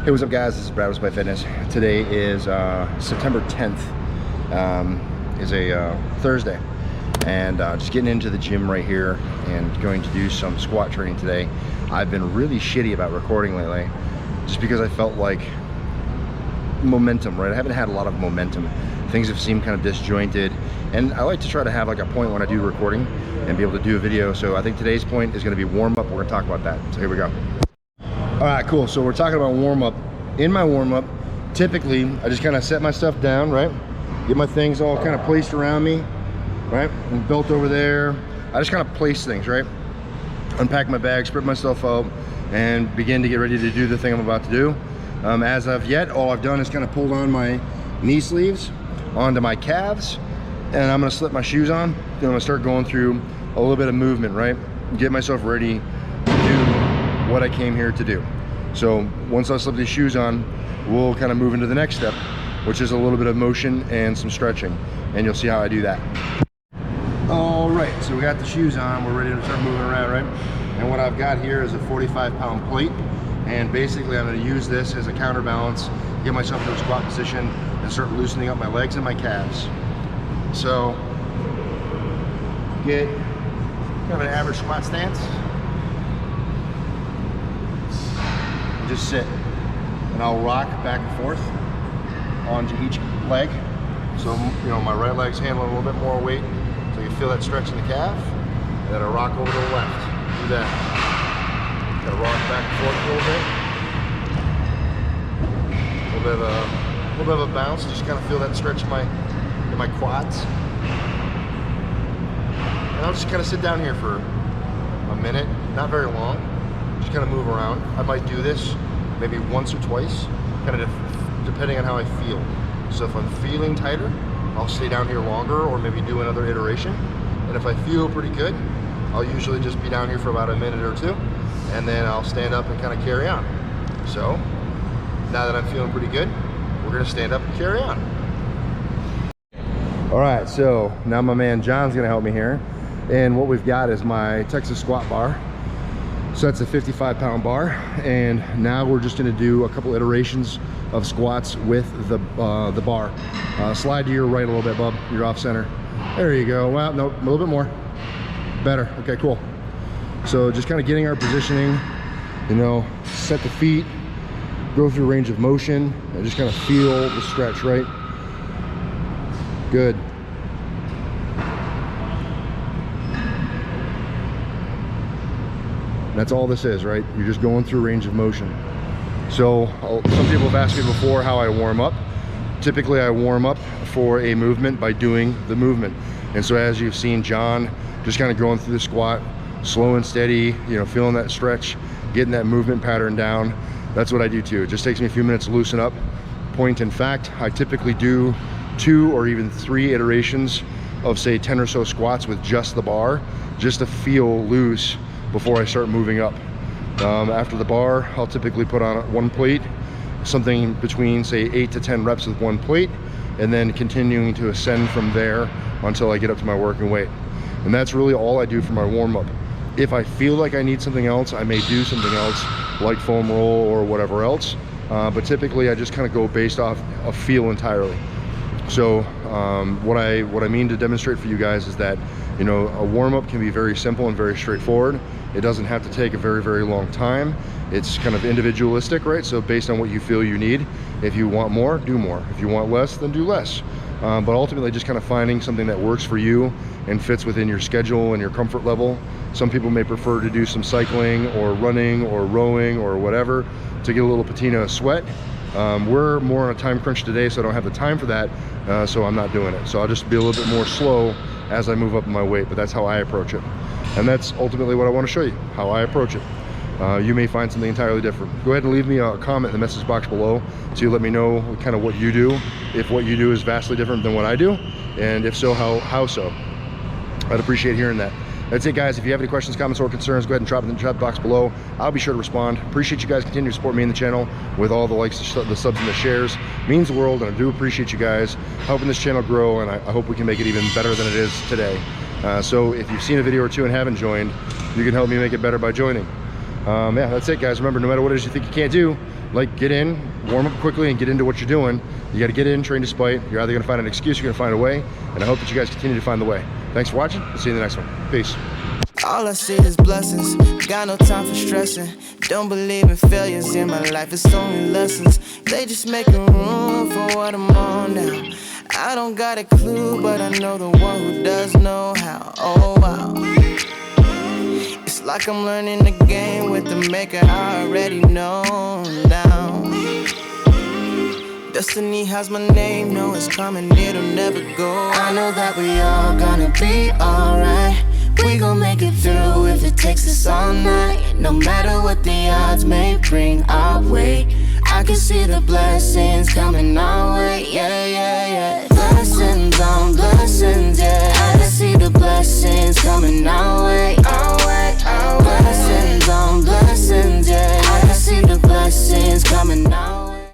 Hey, what's up guys? This is Brad with My Fitness. Today is September 10th, is a Thursday, and just getting into the gym right here and going to do some squat training today. I've been really shitty about recording lately just because I felt like momentum, right? I haven't had a lot of momentum. Things have seemed kind of disjointed, and I like to try to have like a point when I do recording and be able to do a video. So I think today's point is going to be warm up. We're going to talk about that. So here we go. All right, cool. So we're talking about warm up. In my warm up, typically I just kind of set my stuff down, right? Get my things all kind of placed around me, right? And belt over there. I just kind of place things, right? Unpack my bag, spread myself out, and begin to get ready to do the thing I'm about to do. As of yet, all I've done is kind of pulled on my knee sleeves onto my calves, and I'm gonna slip my shoes on. Then I'm gonna start going through a little bit of movement, right? Get myself ready to do what I came here to do. So once I slip these shoes on, we'll kind of move into the next step, which is a little bit of motion and some stretching, and you'll see how I do that. All right, so we got the shoes on, we're ready to start moving around, right? And what I've got here is a 45-pound plate, and basically I'm going to use this as a counterbalance, get myself to a squat position, and start loosening up my legs and my calves. So get kind of an average squat stance. Just sit, and I'll rock back and forth onto each leg. So, you know, my right leg's handling a little bit more weight, so you feel that stretch in the calf, and then I rock over to the left. Do that. Gotta rock back and forth a little bit. A little bit of a bounce. Just kind of feel that stretch in my quads. And I'll just kind of sit down here for a minute, not very long. Just kind of move around. I might do this maybe once or twice, kind of depending on how I feel. So if I'm feeling tighter, I'll stay down here longer or maybe do another iteration. And if I feel pretty good, I'll usually just be down here for about a minute or two, and then I'll stand up and kind of carry on. So now that I'm feeling pretty good, we're gonna stand up and carry on. All right, so now my man John's gonna help me here. And what we've got is my Texas squat bar. So that's a 55-pound bar, and now we're just going to do a couple iterations of squats with the bar. Slide to your right a little bit, bub. You're off center. There you go. Well, nope, a little bit more. Better. Okay, cool. So just kind of getting our positioning, you know, set the feet, go through range of motion, and just kind of feel the stretch, right? Good. That's all this is, right? You're just going through range of motion. So some people have asked me before how I warm up. Typically I warm up for a movement by doing the movement. And so as you've seen John just kind of going through the squat, slow and steady, you know, feeling that stretch, getting that movement pattern down. That's what I do too. It just takes me a few minutes to loosen up. Point in fact, I typically do 2 or even 3 iterations of say 10 or so squats with just the bar, just to feel loose before I start moving up. After the bar, I'll typically put on 1 plate, something between say 8 to 10 reps with 1 plate, and then continuing to ascend from there until I get up to my working weight. And that's really all I do for my warm-up. If I feel like I need something else, I may do something else like foam roll or whatever else, but typically I just kind of go based off a feel entirely. So what I mean to demonstrate for you guys is that, you know, a warm-up can be very simple and very straightforward. It doesn't have to take a very, very long time. It's kind of individualistic, right? So based on what you feel you need. If you want more, do more. If you want less, then do less. But ultimately just kind of finding something that works for you and fits within your schedule and your comfort level. Some people may prefer to do some cycling or running or rowing or whatever to get a little patina of sweat. We're more on a time crunch today, so I don't have the time for that, so I'm not doing it. So I'll just be a little bit more slow as I move up in my weight, but that's how I approach it. And that's ultimately what I want to show you, how I approach it. You may find something entirely different. Go ahead and leave me a comment in the message box below so you let me know kind of what you do, if what you do is vastly different than what I do, and if so, how so. I'd appreciate hearing that. That's it, guys. If you have any questions, comments, or concerns, go ahead and drop it in the chat box below. I'll be sure to respond. Appreciate you guys continuing to support me in the channel with all the likes, the subs, and the shares. It means the world, and I do appreciate you guys helping this channel grow, and I hope we can make it even better than it is today. So if you've seen a video or two and haven't joined, you can help me make it better by joining. Yeah, that's it, guys. Remember, no matter what it is you think you can't do, like, get in, warm up quickly, and get into what you're doing. You got to get in, train despite. You're either going to find an excuse, you're going to find a way, and I hope that you guys continue to find the way. Thanks for watching. I'll see you in the next one. Peace. All I see is blessings, got no time for stressing. Don't believe in failures in my life, it's only lessons. They just making room for what I'm on now. I don't got a clue, but I know the one who does know how. Oh wow, it's like I'm learning the game with the maker I already know now. Destiny has my name, know it's coming, it'll never go. I know that we all gonna be alright. We gon' make it through if it takes us all night. No matter what the odds may bring our way, I can see the blessings coming our way. Yeah, yeah, yeah. Blessings on blessings, yeah. I can see the blessings coming our way. Our way, our way. Blessings on blessings, yeah.